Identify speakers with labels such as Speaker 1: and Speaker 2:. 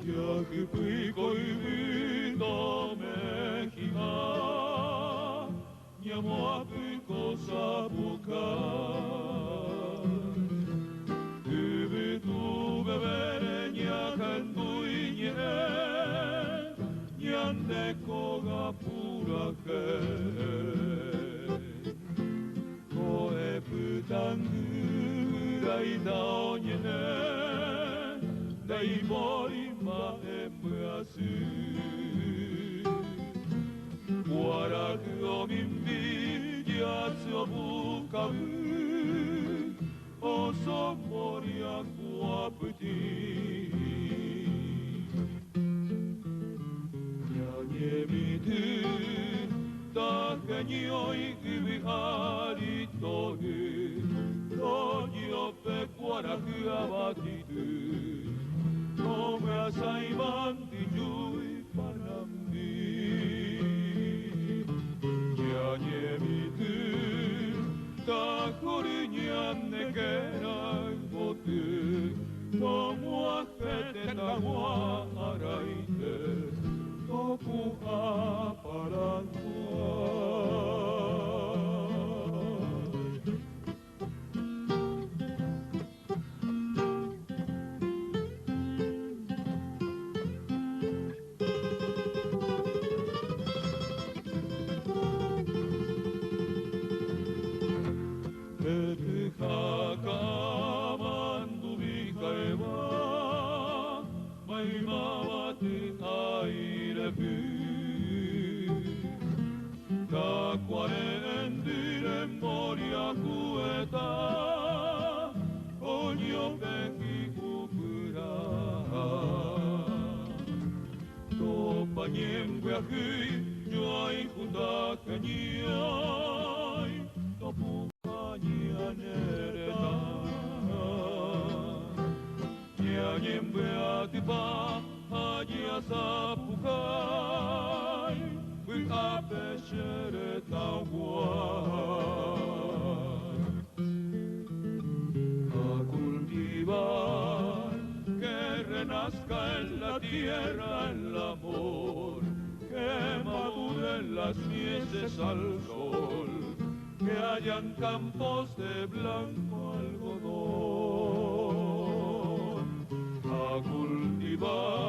Speaker 1: Yakipico y vino México, Ñamoapico Zapuca, Ibitu bebere Ñacanduiñe, Ñandeco Gapuraje, Koe Putangu Gaitaoñene, Daimori Maembrasu Waraku Mimbi Yatsubukabu Oso Moriaku Aputi Nyanyemitu Takanyoi Kubihari Togu Tonyope Waraku Abatitu Come a Saiman di Giui Panambi Nyanyemitu Takurinyan Negera Botu Tomo Afete Tawa Araite Toku Aparangua
Speaker 2: Tierra el amor, que maduren las mieses al sol, que hayan campos de blanco algodón, a cultivar